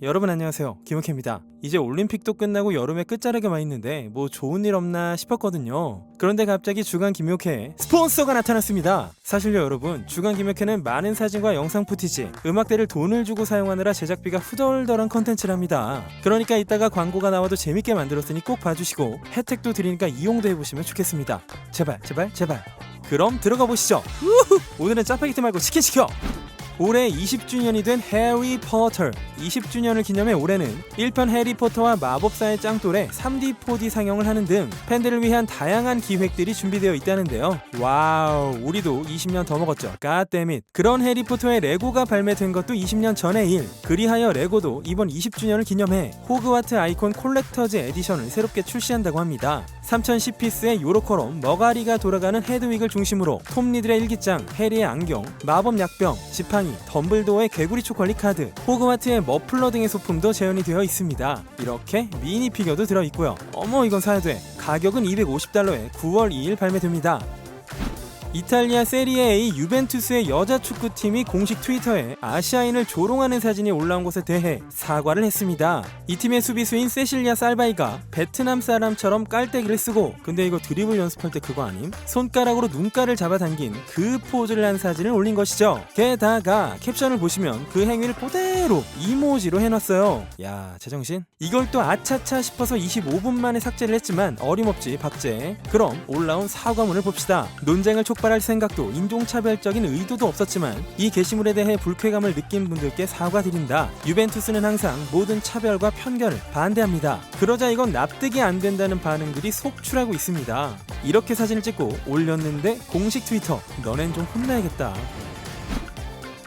여러분 안녕하세요, 김우케입니다. 이제 올림픽도 끝나고 여름의 끝자락에 와 있는데 뭐 좋은 일 없나 싶었거든요. 그런데 갑자기 주간 김우케에 스폰서가 나타났습니다. 사실요 여러분, 주간 김우케는 많은 사진과 영상 푸티지, 음악들을 돈을 주고 사용하느라 제작비가 후덜덜한 컨텐츠랍니다. 그러니까 이따가 광고가 나와도 재밌게 만들었으니 꼭 봐주시고 혜택도 드리니까 이용도 해보시면 좋겠습니다. 제발 제발 제발. 그럼 들어가 보시죠. 우후! 오늘은 짜파게티 말고 치킨 시켜! 올해 20주년이 된 해리포터. 20주년을 기념해 올해는 1편 해리포터와 마법사의 짱돌의 3D 4D 상영을 하는 등 팬들을 위한 다양한 기획들이 준비되어 있다는데요. 와우, 우리도 20년 더 먹었죠. 갓데밋. 그런 해리포터의 레고가 발매된 것도 20년 전의 일. 그리하여 레고도 이번 20주년을 기념해 호그와트 아이콘 콜렉터즈 에디션을 새롭게 출시한다고 합니다. 3010피스의 요로코롬, 머가리가 돌아가는 헤드윅을 중심으로 톰 리들의 일기장, 해리의 안경, 마법 약병, 지팡이, 덤블도어의 개구리 초콜릿 카드, 호그와트의 머플러 등의 소품도 재현이 되어 있습니다. 이렇게 미니 피규어도 들어있고요. 어머, 이건 사야 돼. 가격은 $250에 9월 2일 발매됩니다. 이탈리아 세리에 A 유벤투스의 여자 축구팀이 공식 트위터에 아시아인을 조롱하는 사진이 올라온 것에 대해 사과를 했습니다. 이 팀의 수비수인 세실리아 살바이가 베트남 사람처럼 깔때기를 쓰고, 근데 이거 드리블 연습할 때 그거 아님? 손가락으로 눈가를 잡아당긴 그 포즈를 한 사진을 올린 것이죠. 게다가 캡션을 보시면 그 행위를 그대로 이모지로 해놨어요. 야, 제정신? 이걸 또 아차차 싶어서 25분 만에 삭제를 했지만 어림없지 박제. 그럼 올라온 사과문을 봅시다. 논쟁을 촉발할 생각도 인종차별적인 의도도 없었지만 이 게시물에 대해 불쾌감을 느낀 분들께 사과드린다. 유벤투스는 항상 모든 차별과 편견을 반대합니다. 그러자 이건 납득이 안 된다는 반응들이 속출하고 있습니다. 이렇게 사진을 찍고 올렸는데 공식 트위터, 너넨 좀 혼나야겠다.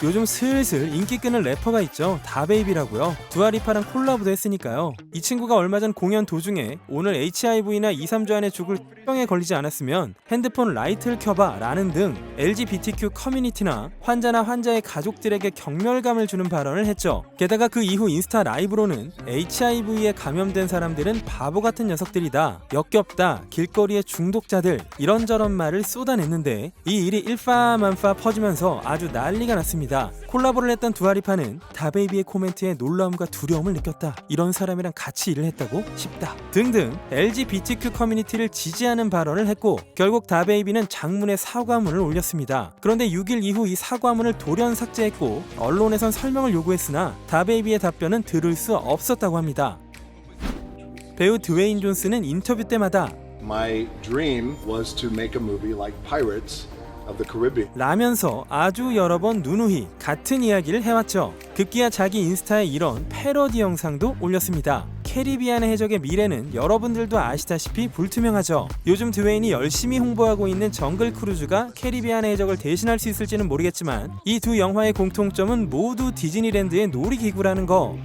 요즘 슬슬 인기 끄는 래퍼가 있죠. 다베이비라고요. 두아리파랑 콜라보도 했으니까요. 이 친구가 얼마 전 공연 도중에 오늘 HIV나 2-3주 안에 죽을 병에 걸리지 않았으면 핸드폰 라이트를 켜봐 라는 등 LGBTQ 커뮤니티나 환자나 환자의 가족들에게 경멸감을 주는 발언을 했죠. 게다가 그 이후 인스타 라이브로는 HIV에 감염된 사람들은 바보 같은 녀석들이다, 역겹다, 길거리의 중독자들, 이런저런 말을 쏟아냈는데 이 일이 일파만파 퍼지면서 아주 난리가 났습니다. 콜라보를 했던 두아리파는 다베이비의 코멘트에 놀라움과 두려움을 느꼈다, 이런 사람이랑 같이 일을 했다고? 싶다 등등 LGBTQ 커뮤니티를 지지하는 발언을 했고, 결국 다베이비는 장문의 사과문을 올렸습니다. 그런데 6일 이후 이 사과문을 돌연 삭제했고 언론에선 설명을 요구했으나 다베이비의 답변은 들을 수 없었다고 합니다. 배우 드웨인 존스는 인터뷰 때마다 My dream was to make a movie like Pirates of the Caribbean. 라면서 아주 여러 번 누누이 같은 이야기를 해왔죠. 급기야 자기 인스타에 이런 패러디 영상도 올렸습니다. 캐리비안의 해적의 미래는 여러분들도 아시다시피 불투명하죠. 요즘 드웨인이 열심히 홍보하고 있는 정글 크루즈가 캐리비안의 해적을 대신할 수 있을지는 모르겠지만 이 두 영화의 공통점은 모두 디즈니랜드의 놀이기구라는 거.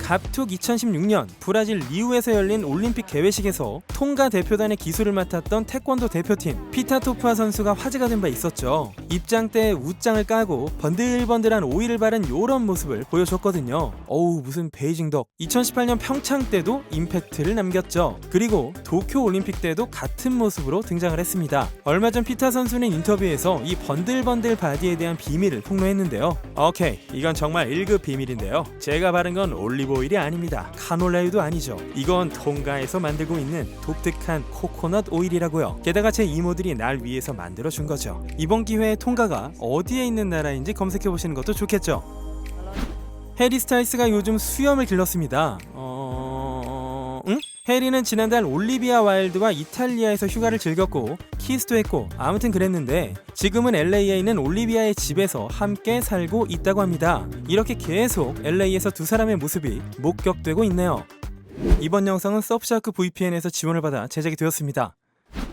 갑툭 2016년 브라질 리우에서 열린 올림픽 개회식에서 통가 대표단의 기술을 맡았던 태권도 대표팀 피타토프아 선수가 화제가 된 바 있었죠. 입장 때 웃장을 까고 번들번들한 오일을 바른 요런 모습을 보여줬거든요. 어우, 무슨 베이징 덕. 2018년 평창 때도 임팩트를 남겼죠. 그리고 도쿄 올림픽 때도 같은 모습으로 등장을 했습니다. 얼마 전 피타 선수는 인터뷰에서 이 번들번들 바디에 대한 비밀을 폭로했는데요. 오케이, 이건 정말 1급 비밀인데요. 제가 바른 건 올리브 오일이 아닙니다. 카놀라유도 아니죠. 이건 통가에서 만들고 있는 독특한 코코넛 오일이라고요. 게다가 제 이모들이 날 위해서 만들어준 거죠. 이번 기회에 통가가 어디에 있는 나라인지 검색해보시는 것도 좋겠죠. 해리 스타일스가 요즘 수염을 길렀습니다. 해리는 지난달 올리비아 와일드와 이탈리아에서 휴가를 즐겼고 키스도 했고 아무튼 그랬는데 지금은 LA에 있는 올리비아의 집에서 함께 살고 있다고 합니다. 이렇게 계속 LA에서 두 사람의 모습이 목격되고 있네요. 이번 영상은 서브샤크 VPN에서 지원을 받아 제작이 되었습니다.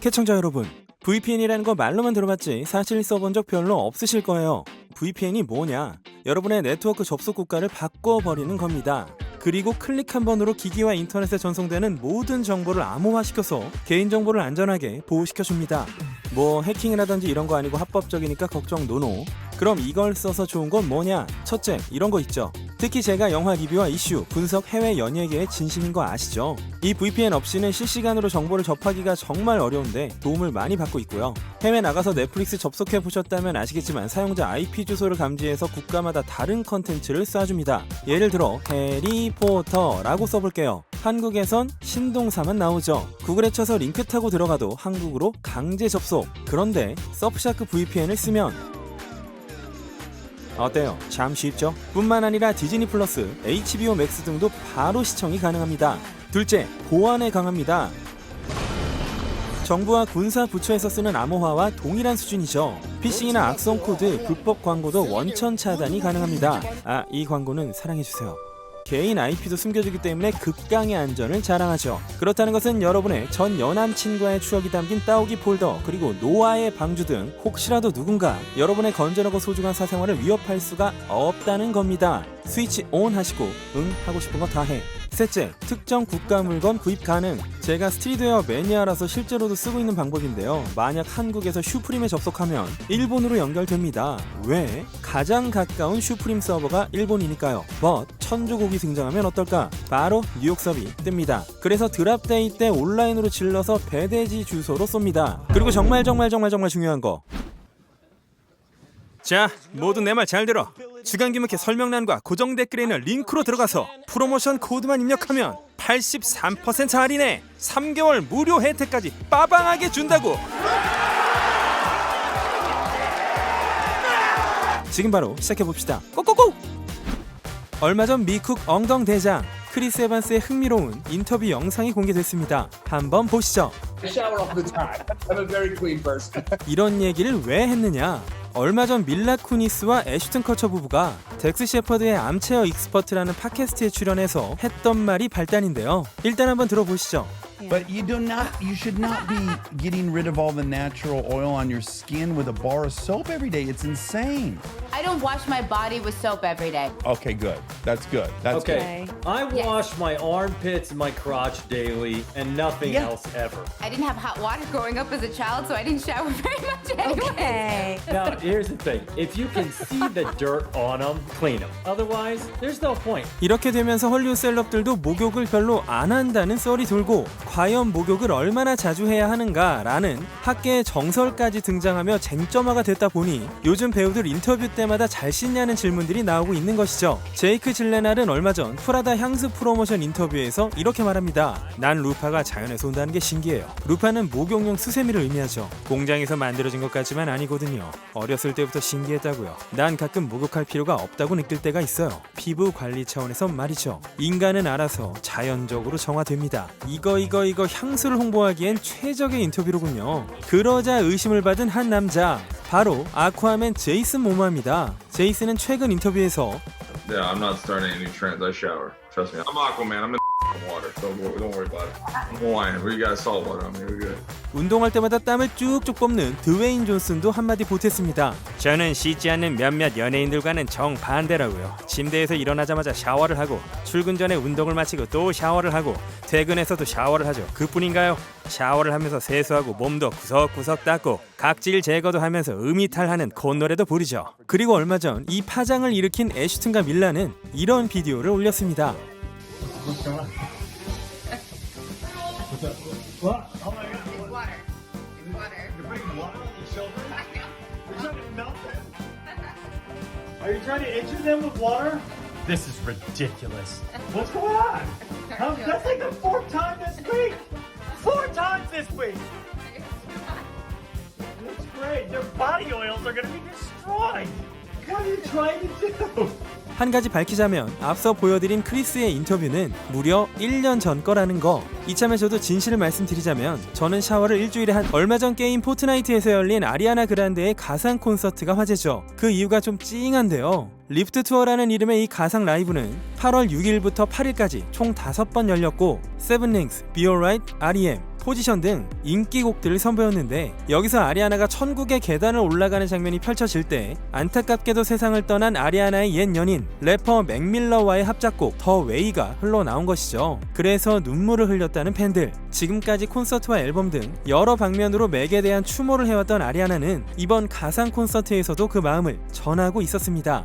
시청자 여러분, VPN이라는 거 말로만 들어봤지 사실 써본 적 별로 없으실 거예요. VPN이 뭐냐? 여러분의 네트워크 접속 국가를 바꿔버리는 겁니다. 그리고 클릭 한 번으로 기기와 인터넷에 전송되는 모든 정보를 암호화시켜서 개인정보를 안전하게 보호시켜줍니다. 뭐 해킹이라든지 이런 거 아니고 합법적이니까 걱정 노노. 그럼 이걸 써서 좋은 건 뭐냐? 첫째, 이런 거 있죠. 특히 제가 영화 리뷰와 이슈, 분석, 해외 연예계의 진심인 거 아시죠? 이 VPN 없이는 실시간으로 정보를 접하기가 정말 어려운데 도움을 많이 받고 있고요. 해외 나가서 넷플릭스 접속해 보셨다면 아시겠지만 사용자 IP 주소를 감지해서 국가마다 다른 컨텐츠를 쏴줍니다. 예를 들어 해리포터라고 써볼게요. 한국에선 신동사만 나오죠. 구글에 쳐서 링크 타고 들어가도 한국으로 강제 접속. 그런데 서프샤크 VPN을 쓰면 어때요? 참 쉽죠? 뿐만 아니라 디즈니 플러스, HBO 맥스 등도 바로 시청이 가능합니다. 둘째, 보안에 강합니다. 정부와 군사 부처에서 쓰는 암호화와 동일한 수준이죠. 피싱이나 악성 코드, 불법 광고도 원천 차단이 가능합니다. 이 광고는 사랑해주세요. 개인 IP도 숨겨주기 때문에 극강의 안전을 자랑하죠. 그렇다는 것은 여러분의 전 여남친과의 추억이 담긴 따오기 폴더, 그리고 노아의 방주 등 혹시라도 누군가 여러분의 건전하고 소중한 사생활을 위협할 수가 없다는 겁니다. 스위치 온 하시고 응 하고 싶은 거 다 해. 셋째, 특정 국가 물건 구입 가능. 제가 스트리트웨어 매니아라서 실제로도 쓰고 있는 방법인데요. 만약 한국에서 슈프림에 접속하면 일본으로 연결됩니다. 왜? 가장 가까운 슈프림 서버가 일본이니까요. but 천조국이 등장하면 어떨까? 바로 뉴욕 서비 뜹니다. 그래서 드랍데이 때 온라인으로 질러서 배대지 주소로 쏩니다. 그리고 정말 중요한 거. 자, 모두 내 말 잘 들어. 주간 기획의 설명란과 고정 댓글에 있는 링크로 들어가서 프로모션 코드만 입력하면 83% 할인에 3개월 무료 혜택까지 빠방하게 준다고. 지금 바로 시작해봅시다. 꼬꼬꼬! 얼마 전 미쿡 엉덩대장 크리스 에반스의 흥미로운 인터뷰 영상이 공개됐습니다. 한번 보시죠. shower all the time. I'm a very clean person. 이런 얘기를 왜 했느냐? 얼마 전 밀라 쿠니스와 애슈튼 커처 부부가 덱스 셰퍼드의 암체어 익스퍼트라는 팟캐스트에 출연해서 했던 말이 발단인데요. 일단 한번 들어보시죠. But you should not be getting rid of all the natural oil on your skin with a bar of soap every day. It's insane. I don't wash my body with soap every day. Okay, good. That's good. That's Okay. I wash my armpits and my crotch daily and nothing Yeah. else ever. I didn't have hot water growing up as a child, so I didn't shower very much anyway. Now, here's the thing. If you can see the dirt on them, clean them. Otherwise, there's no point. 이렇게 되면서 헐리우드 셀럽들도 목욕을 별로 안 한다는 썰이 돌고 과연 목욕을 얼마나 자주 해야 하는가라는 학계의 정설까지 등장하며 쟁점화가 됐다 보니 요즘 배우들 인터뷰 때마다 잘 씻냐는 질문들이 나오고 있는 것이죠. 제이크 질레날은 얼마 전 프라다 향수 프로모션 인터뷰에서 이렇게 말합니다. 난 루파가 자연에서 온다는 게 신기해요. 루파는 목욕용 수세미를 의미하죠. 공장에서 만들어진 것 같지만 아니거든요. 어렸을 때부터 신기했다고요. 난 가끔 목욕할 필요가 없다고 느낄 때가 있어요. 피부 관리 차원에서 말이죠. 인간은 알아서 자연적으로 정화됩니다. 이거 향수를 홍보하기엔 최적의 인터뷰로군요. 그러자 의심을 받은 한 남자, 바로 아쿠아맨 제이슨 모모아입니다. 제이슨은 최근 인터뷰에서 Yeah, I'm not starting any trends. I shower. Trust me. I'm Aquaman. I'm in water. So don't worry about it. I'm Hawaiian. We got salt water. I mean, we're good. 운동할 때마다 땀을 쭉쭉 뽑는 드웨인 존슨도 한마디 보탰습니다. 저는 씻지 않는 몇몇 연예인들과는 정반대라고요. 침대에서 일어나자마자 샤워를 하고 출근 전에 운동을 마치고 또 샤워를 하고 퇴근해서도 샤워를 하죠. 그뿐인가요? 샤워를 하면서 세수하고 몸도 구석구석 닦고 각질 제거도 하면서 음이탈하는 콧노래도 부르죠. 그리고 얼마 전 이 파장을 일으킨 애슈튼과 밀라는 이런 비디오를 올렸습니다. Are you trying to injure them with water? This is ridiculous. What's going on? That's like the fourth time this week. 4 times this week. That's great. Their body oils are going to be destroyed. What are you trying to do? 한 가지 밝히자면 앞서 보여드린 크리스의 인터뷰는 무려 1년 전 거라는 거. 이참에 저도 진실을 말씀드리자면 저는 샤워를 일주일에 한 얼마 전 게임 포트나이트에서 열린 아리아나 그란데의 가상 콘서트가 화제죠. 그 이유가 좀 찡한데요. 리프트 투어라는 이름의 이 가상 라이브는 8월 6일부터 8일까지 총 5번 열렸고 세븐링스, Be Alright, R.E.M, 포지션 등 인기곡들을 선보였는데 여기서 아리아나가 천국의 계단을 올라가는 장면이 펼쳐질 때 안타깝게도 세상을 떠난 아리아나의 옛 연인 래퍼 맥밀러와의 합작곡 더 웨이가 흘러나온 것이죠. 그래서 눈물을 흘렸다는 팬들. 지금까지 콘서트와 앨범 등 여러 방면으로 맥에 대한 추모를 해왔던 아리아나는 이번 가상 콘서트에서도 그 마음을 전하고 있었습니다.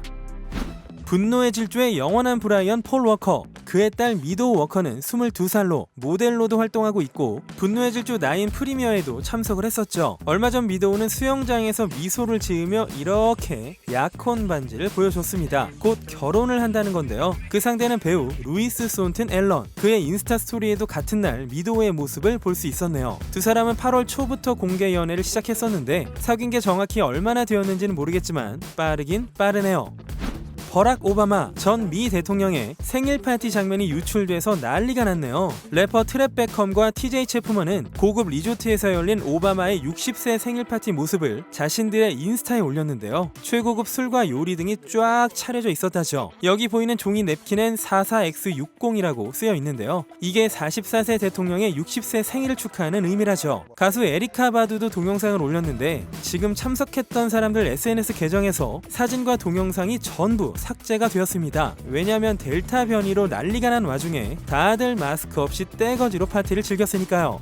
분노의 질주의 영원한 브라이언 폴 워커, 그의 딸 미도우 워커는 22살로 모델로도 활동하고 있고 분노의 질주 9 프리미어에도 참석을 했었죠. 얼마 전 미도우는 수영장에서 미소를 지으며 이렇게 약혼 반지를 보여줬습니다. 곧 결혼을 한다는 건데요. 그 상대는 배우 루이스 손튼 앨런. 그의 인스타 스토리에도 같은 날 미도우의 모습을 볼 수 있었네요. 두 사람은 8월 초부터 공개 연애를 시작했었는데 사귄 게 정확히 얼마나 되었는지는 모르겠지만 빠르긴 빠르네요. 버락 오바마 전 미 대통령의 생일 파티 장면이 유출돼서 난리가 났네요. 래퍼 트랩 베컴과 TJ 체프먼은 고급 리조트에서 열린 오바마의 60세 생일 파티 모습을 자신들의 인스타에 올렸는데요. 최고급 술과 요리 등이 쫙 차려져 있었다죠. 여기 보이는 종이 냅킨엔 44X60이라고 쓰여 있는데요. 이게 44세 대통령의 60세 생일을 축하하는 의미라죠. 가수 에리카 바두도 동영상을 올렸는데 지금 참석했던 사람들 SNS 계정에서 사진과 동영상이 전부 삭제가 되었습니다. 왜냐면 델타 변이로 난리가 난 와중에 다들 마스크 없이 떼거지로 파티를 즐겼으니까요.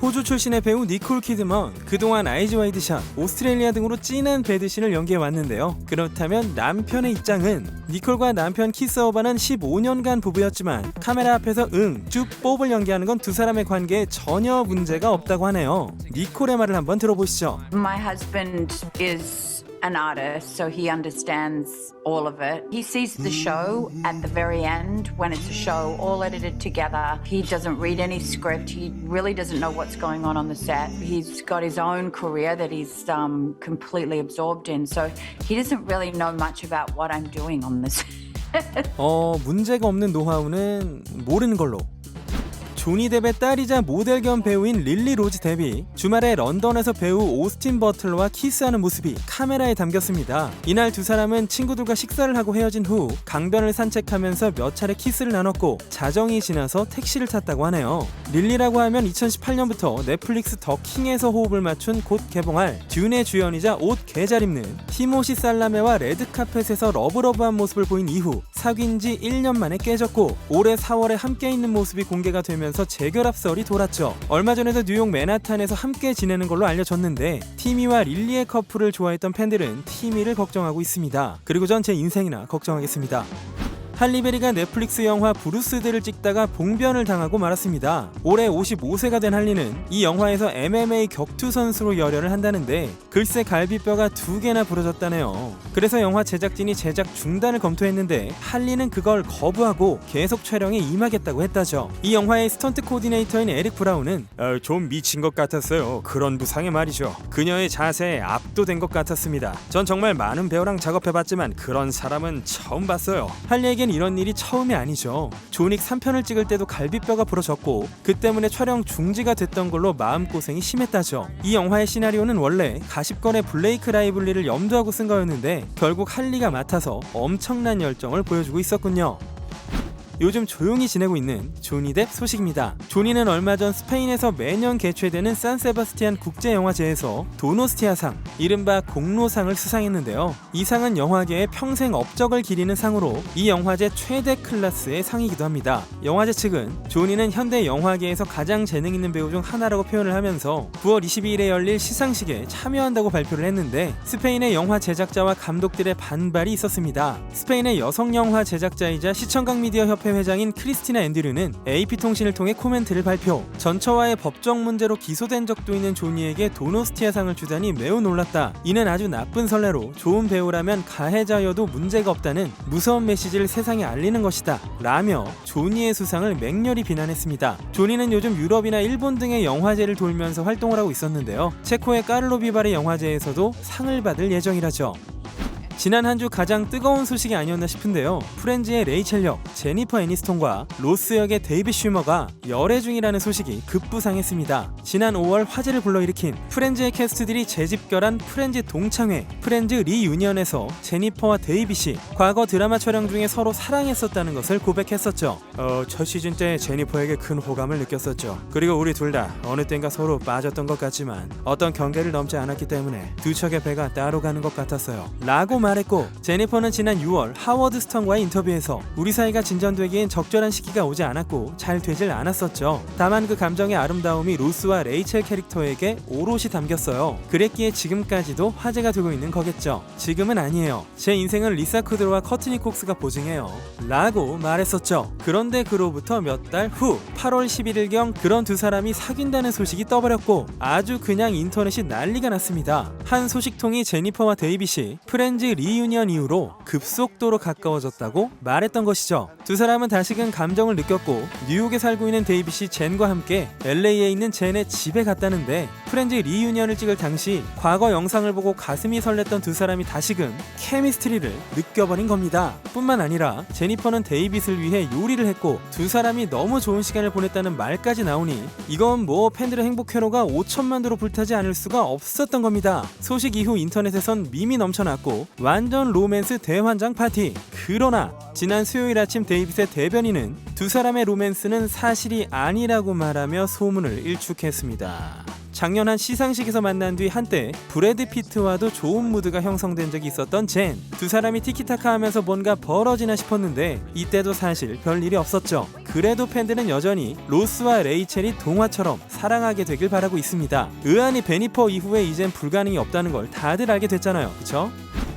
호주 출신의 배우 니콜 키드먼, 그동안 아이즈 와이드샷, 오스트레일리아 등으로 진한 배드신을 연기해왔는데요. 그렇다면 남편의 입장은? 니콜과 남편 키스어바는 15년간 부부였지만 카메라 앞에서 쭉 뽀을 연기하는 건 두 사람의 관계에 전혀 문제가 없다고 하네요. 니콜의 말을 한번 들어보시죠. My husband is an artist, so he understands all of it. He sees the show at the very end when it's a show all edited together. He doesn't read any script. He really doesn't know what's going on the set. He's got his own career that he's completely absorbed in, so he doesn't really know much about what I'm doing on this. 문제가 없는 노하우는 모르는 걸로. 조니 뎁의 딸이자 모델 겸 배우인 릴리 로즈 뎁이 주말에 런던에서 배우 오스틴 버틀러와 키스하는 모습이 카메라에 담겼습니다. 이날 두 사람은 친구들과 식사를 하고 헤어진 후 강변을 산책하면서 몇 차례 키스를 나눴고 자정이 지나서 택시를 탔다고 하네요. 릴리라고 하면 2018년부터 넷플릭스 더 킹에서 호흡을 맞춘 곧 개봉할 듄의 주연이자 옷 개 잘 입는 티모시 살라메와 레드카펫에서 러브러브한 모습을 보인 이후 사귄 지 1년 만에 깨졌고 올해 4월에 함께 있는 모습이 공개가 되면서 재결합 썰이 돌았죠. 얼마 전에도 뉴욕 맨하탄에서 함께 지내는 걸로 알려졌는데 티미와 릴리의 커플을 좋아했던 팬들은 티미를 걱정하고 있습니다. 그리고 전 제 인생이나 걱정하겠습니다. 할리베리가 넷플릭스 영화 브루스들을 찍다가 봉변을 당하고 말았습니다. 올해 55세가 된 할리는 이 영화에서 MMA 격투 선수로 열연을 한다는데 글쎄 갈비뼈가 2개나 부러졌다네요. 그래서 영화 제작진이 제작 중단을 검토했는데 할리는 그걸 거부하고 계속 촬영에 임하겠다고 했다죠. 이 영화의 스턴트 코디네이터인 에릭 브라운은 좀 미친 것 같았어요. 그런 부상에 말이죠. 그녀의 자세에 압도된 것 같았습니다. 전 정말 많은 배우랑 작업해봤지만 그런 사람은 처음 봤어요. 할리에겐 이런 일이 처음이 아니죠. 존윅 3편을 찍을 때도 갈비뼈가 부러졌고 그 때문에 촬영 중지가 됐던 걸로 마음고생이 심했다죠. 이 영화의 시나리오는 원래 가십권의 블레이크 라이블리를 염두하고 쓴 거였는데 결국 할리가 맡아서 엄청난 열정을 보여주고 있었군요. 요즘 조용히 지내고 있는 조니 뎁 소식입니다. 조니는 얼마 전 스페인에서 매년 개최되는 산세바스티안 국제영화제에서 도노스티아상, 이른바 공로상을 수상했는데요. 이 상은 영화계의 평생 업적을 기리는 상으로 이 영화제 최대 클래스의 상이기도 합니다. 영화제 측은 조니는 현대 영화계에서 가장 재능 있는 배우 중 하나라고 표현을 하면서 9월 22일에 열릴 시상식에 참여한다고 발표를 했는데 스페인의 영화 제작자와 감독들의 반발이 있었습니다. 스페인의 여성 영화 제작자이자 시청각 미디어 협회 회장인 크리스티나 앤드류는 AP통신을 통해 코멘트를 발표. 전처와의 법적 문제로 기소된 적도 있는 조니에게 도노스티아상을 주다니 매우 놀랐다. 이는 아주 나쁜 선례로 좋은 배우라면 가해자여도 문제가 없다는 무서운 메시지를 세상에 알리는 것이다 라며 조니의 수상을 맹렬히 비난했습니다. 조니는 요즘 유럽이나 일본 등의 영화제를 돌면서 활동을 하고 있었는데요. 체코의 까를로 비바리 영화제에서도 상을 받을 예정이라죠. 지난 한 주 가장 뜨거운 소식이 아니었나 싶은데요. 프렌즈의 레이첼 역 제니퍼 애니스톤과 로스 역의 데이빗 슈머가 열애 중이라는 소식이 급부상했습니다. 지난 5월 화제를 불러일으킨 프렌즈의 캐스트들이 재집결한 프렌즈 동창회 프렌즈 리유니언에서 제니퍼와 데이빗이 과거 드라마 촬영 중에 서로 사랑했었다는 것을 고백했었죠. 첫 시즌 때 제니퍼에게 큰 호감을 느꼈었죠. 그리고 우리 둘 다 어느 땐가 서로 빠졌던 것 같지만 어떤 경계를 넘지 않았기 때문에 두 척의 배가 따로 가는 것 같았어요 라고 말했고, 제니퍼는 지난 6월 하워드 스턴과의 인터뷰에서 우리 사이가 진전되기엔 적절한 시기가 오지 않았고 잘 되질 않았었죠. 다만 그 감정의 아름다움이 로스와 레이첼 캐릭터에게 오롯이 담겼어요. 그랬기에 지금까지도 화제가 되고 있는 거겠죠. 지금은 아니에요. 제 인생은 리사 쿠드로와 커트니 콕스가 보증해요 라고 말했었죠. 그런데 그로부터 몇 달 후 8월 11일경 그런 두 사람이 사귄다는 소식이 떠버렸고 아주 그냥 인터넷이 난리가 났습니다. 한 소식통이 제니퍼와 데이빗이 프렌즈 리유니언 이후로 급속도로 가까워졌다고 말했던 것이죠. 두 사람은 다시금 감정을 느꼈고 뉴욕에 살고 있는 데이빗이 젠과 함께 LA에 있는 젠의 집에 갔다는데, 프렌즈 리유니언을 찍을 당시 과거 영상을 보고 가슴이 설렜던 두 사람이 다시금 케미스트리를 느껴버린 겁니다. 뿐만 아니라 제니퍼는 데이빗을 위해 요리를 했고 두 사람이 너무 좋은 시간을 보냈다는 말까지 나오니 이건 뭐 팬들의 행복 회로가 5천만 도로 불타지 않을 수가 없었던 겁니다. 소식 이후 인터넷에선 밈이 넘쳐났고 완전 로맨스 대환장 파티. 그러나 지난 수요일 아침 데이빗의 대변인은 두 사람의 로맨스는 사실이 아니라고 말하며 소문을 일축했습니다. 작년 한 시상식에서 만난 뒤 한때 브래드 피트와도 좋은 무드가 형성된 적이 있었던 젠. 두 사람이 티키타카 하면서 뭔가 벌어지나 싶었는데 이때도 사실 별일이 없었죠. 그래도 팬들은 여전히 로스와 레이첼이 동화처럼 사랑하게 되길 바라고 있습니다. 의안이 베니퍼 이후에 이젠 불가능이 없다는 걸 다들 알게 됐잖아요. 그쵸?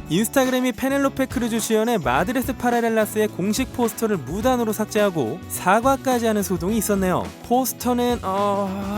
인스타그램이 페넬로페 크루즈 주연의 마드레스 파라렐라스의 공식 포스터를 무단으로 삭제하고 사과까지 하는 소동이 있었네요. 포스터는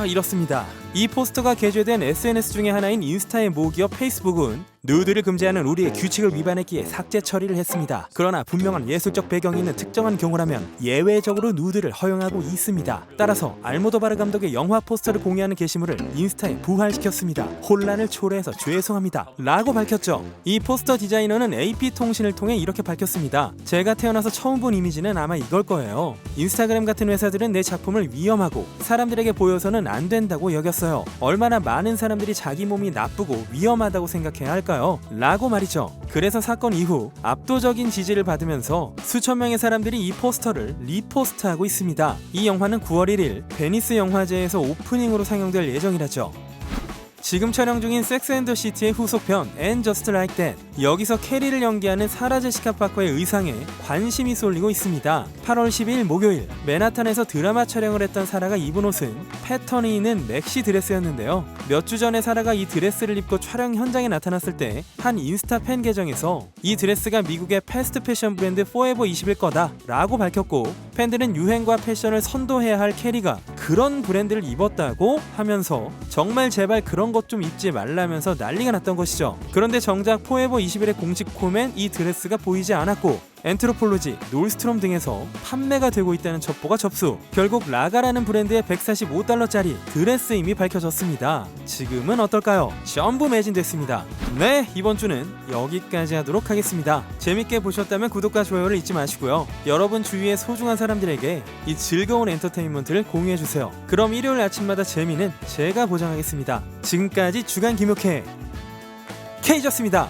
이렇습니다. 이 포스터가 게재된 SNS 중에 하나인 인스타의 모기업 페이스북은 누드를 금지하는 우리의 규칙을 위반했기에 삭제 처리를 했습니다. 그러나 분명한 예술적 배경이 있는 특정한 경우라면 예외적으로 누드를 허용하고 있습니다. 따라서 알모도바르 감독의 영화 포스터를 공유하는 게시물을 인스타에 부활시켰습니다. 혼란을 초래해서 죄송합니다 라고 밝혔죠. 이 포스터 디자이너는 AP통신을 통해 이렇게 밝혔습니다. 제가 태어나서 처음 본 이미지는 아마 이걸 거예요. 인스타그램 같은 회사들은 내 작품을 위험하고 사람들에게 보여서는 안 된다고 여겼어요. 얼마나 많은 사람들이 자기 몸이 나쁘고 위험하다고 생각해야 할까요? 라고 말이죠. 그래서 사건 이후 압도적인 지지를 받으면서 수천 명의 사람들이 이 포스터를 리포스트하고 있습니다. 이 영화는 9월 1일 베니스 영화제에서 오프닝으로 상영될 예정이라죠. 지금 촬영 중인 섹스 앤 더 시티의 후속편 And Just Like That. 여기서 캐리를 연기하는 사라 제시카 파커의 의상에 관심이 쏠리고 있습니다. 8월 12일 목요일 맨하탄에서 드라마 촬영을 했던 사라가 입은 옷은 패턴이 있는 맥시 드레스였는데요. 몇 주 전에 사라가 이 드레스를 입고 촬영 현장에 나타났을 때 한 인스타 팬 계정에서 이 드레스가 미국의 패스트 패션 브랜드 포에버 20일 거다 라고 밝혔고, 팬들은 유행과 패션을 선도해야 할 캐리가 그런 브랜드를 입었다고 하면서 정말 제발 그런 것 좀 입지 말라면서 난리가 났던 것이죠. 그런데 정작 포에버 21의 공식 콤엔 이 드레스가 보이지 않았고 엔트로폴로지, 놀스트롬 등에서 판매가 되고 있다는 첩보가 접수. 결국 라가라는 브랜드의 $145짜리 드레스임이 밝혀졌습니다. 지금은 어떨까요? 전부 매진됐습니다. 네, 이번 주는 여기까지 하도록 하겠습니다. 재밌게 보셨다면 구독과 좋아요를 잊지 마시고요. 여러분 주위의 소중한 사람들에게 이 즐거운 엔터테인먼트를 공유해주세요. 그럼 일요일 아침마다 재미는 제가 보장하겠습니다. 지금까지 주간 김효케 K였습니다.